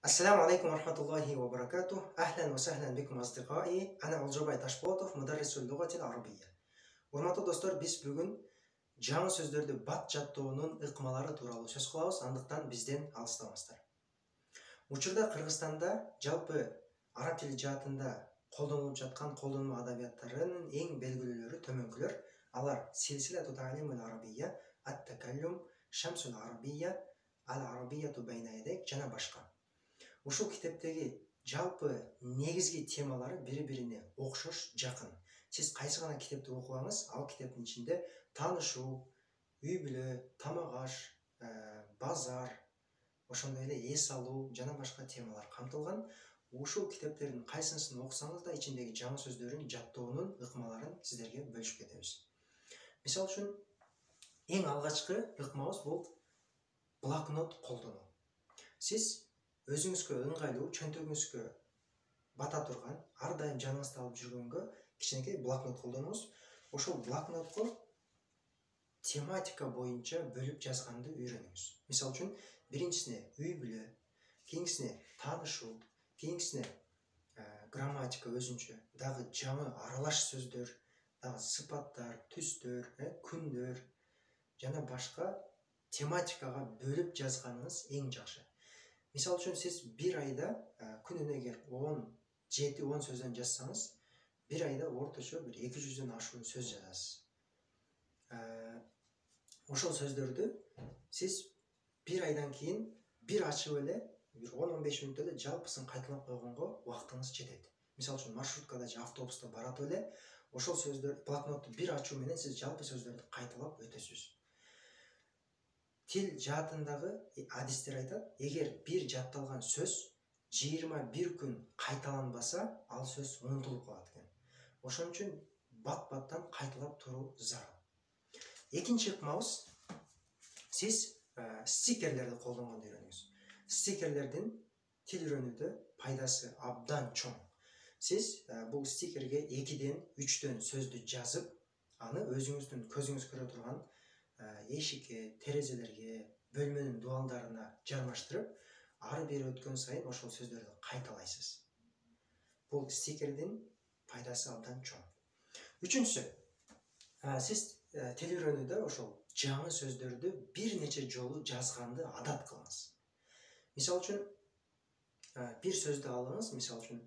السلام عليكم ورحمة الله وبركاته. أهلا وسهلا بكم أصدقائي. أنا Олжобай Ташполотов, مدرس اللغة العربية. Урматтуу достор, биз бүгүн жаңы сөздөрдү бат жаттоонун ыкмалары тууралуу сөз кылабыз, андыктан бизден алыстабаңыздар. Учурда Кыргызстанда жалпы араб тили жаатында колдонулуп жаткан колдонмо адабияттарынын эң белгилүүлөрү төмөнкүлөр. Алар Силсилату та'лимул арабия, ат-такаллум, Шамсул арабия, ал-арабияту байна едек жана башка. Ушул китептеги жалпы негизги темалары бири-бирине окшош, жакын. Сиз кайсы гана китепти окубаңыз, ал китептин ичинде таанышуу, үй бүлө, тамак аш, базар, ошондой эле эс алуу жана башка темалар камтылган. Ушул китептердин кайсынысын окусаңыз да ичиндеги жаңы сөздөрүн жаттоонун ыкмаларын сиздерге бөлүшүп кетебиз. Мисалы үчүн, эң алгачкы ыкмабыз бул блокнот колдонуу. Сиз өзүңүзгө ыңгайлуу, чөнтөгүңүзгө бата турган, ар дайым жаныңызда алып жүргөнгө кичинекей блокнот колдонуңуз. Ошол блокнотко тематика боюнча бөлүп жазганды үйрөнүңүз. Мисалы үчүн, биринчисине үй бүлө, кийинкисине таанышуу, кийинкисине грамматика өзүнчө, дагы жаңы аралаш сөздөр, дагы сыпаттар, түстөр, күндөр жана башка тематикага бөлүп жазганыңыз эң жакшы. Мисалы үчүн, сиз бир айда күнүнө эгер 7-10 сөздөн жазсаңыз, бир айда орточо 200дөн ашуун сөз жазасыз. Ошол сөздөрдү сиз бир айдан кийин бир ачып эле, 10-15 мүнөттө эле жалпысын кайталап койгонго убактыңыз жетет. Мисалы үчүн, маршруткада же автобуста баратып эле ошол сөздөр блокнотту бир ачуу менен сиз жалпы сөздөрдү кайталап өтөсүз. Тил жаатындагы адистер айтат, эгер бир жатталган сөз 21 күн кайталанбаса, ал сөз унутулуп калат экен. Ошон үчүн бат-баттан кайталап туруу зарыл. Экинчи ыкмабыз, сиз стикерлерди колдонгонду үйрөнүңүз. Стикерлердин тил үйрөнүүдө пайдасы абдан чоң. Сиз бул стикерге 2ден 3дөн сөздү жазып, аны өзүңүздүн көзүңүз көрө турган эшикке, терезелерге, бөлмөнүн дубалдарына жармаштырып, ары бери өткөн сайын ошол сөздөрдү кайталайсыз. Бул стикердин пайдасы абдан чоң. Үчүнчүсү, сиз тил үйрөнүүдө ошол жаңы сөздөрдү бир нече жолу жазганды адат кылыңыз. Мисалы үчүн, бир сөздү алыңыз, мисалы үчүн,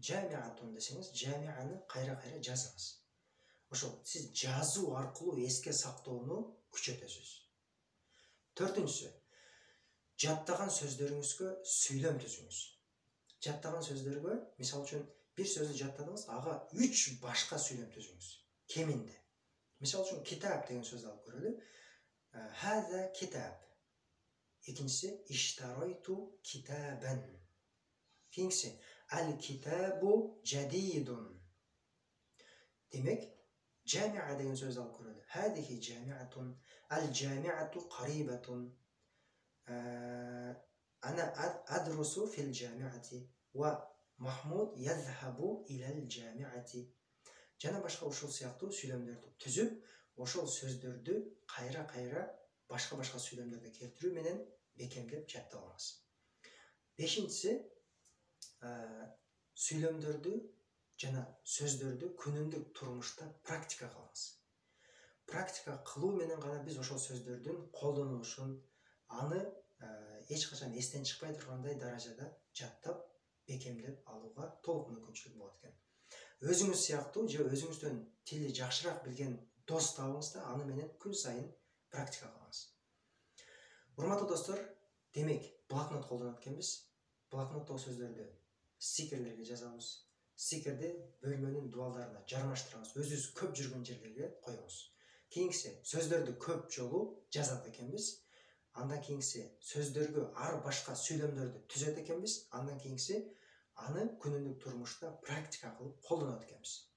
жамиатун десеңиз, жамианы кайра-кайра жазыңыз. Ошол сиз жазуу аркылуу эске сактоону күчөтөсүз. Төртүнчүсү, жаттаган сөздөрүңүзгө сүйлөм түзүңүз. Жаттаган сөздөргө, мисалы үчүн, бир сөздү жаттадыңыз, ага 3 башка сүйлөм түзүңүз. Кеминде. Мисалы үчүн, китап деген сөздү алып көрөлү. Хаза китаб. Экинчиси, иштаройту китабан. Кийинкиси, ал-китабу жадидун. Демек, жамиа деген сөздү алып көрөлү. Хадихи жамиатун, ал-жамиату карибатун. Ана адрусу фил жамиати ва Махмуд язхабу илал жамиати. Жана башка ошол сыяктуу сүйлөмдөрдү түзүп, ошол сөздөрдү кайра-кайра башка-башка сүйлөмдөрдө келтирүү менен бекемдеп жаттап алыңыз. Бешинчиси, сүйлөмдөрдү жана сөздөрдү күнүмдүк турмушта практика кылыңыз. Практика кылуу менен гана биз ошол сөздөрдүн колдонулушун, аны эч качан эстен чыкпай тургандай даражада жаттап, бекемдеп алууга толук мүмкүнчүлүк болот экен. Өзүңүз сыяктуу же өзүңүздөн тилди жакшыраак билген дос табыңыз да, аны менен күн сайын практика кылыңыз. Урматтуу достор, демек, блокнот колдонот экенбиз. Блокноттогу сөздөрдү стикерлерге жазабыз. Стикерди бөлмөнүн дубалдарына жармаштырабыз, өзүбүз көп жүргөн жерлерге коебуз. Кийинкиси, сөздөрдү көп жолу жазат экенбиз. Андан кийинкиси, сөздөргө ар башка сүйлөмдөрдү түзөт экенбиз. Андан кийинкиси, аны күнүмдүк турмушта практика кылып колдонот экенбиз.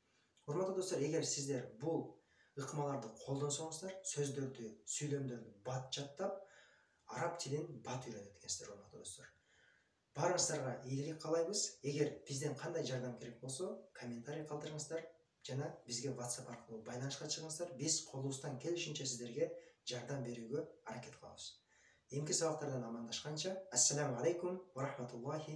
Урматтуу достор, эгер сиздер бул ыкмаларды колдонсоңуздар, сөздөрдү, сүйлөмдөрдү бат жаттап, араб тилин бат үйрөнөт экенсиздер, урматтуу достор. Баарыңыздарга ийгилик каалайбыз. Эгер бизден кандай жардам керек болсо, комментарий калтырыңыздар жана бизге WhatsApp аркылуу байланышка чыгыңыздар. Биз колубуздан келишинче сиздерге жардам берүүгө аракет кылабыз. Емкі сабақтардан амандашқанша, ассаламу алейкум ва рахматуллахи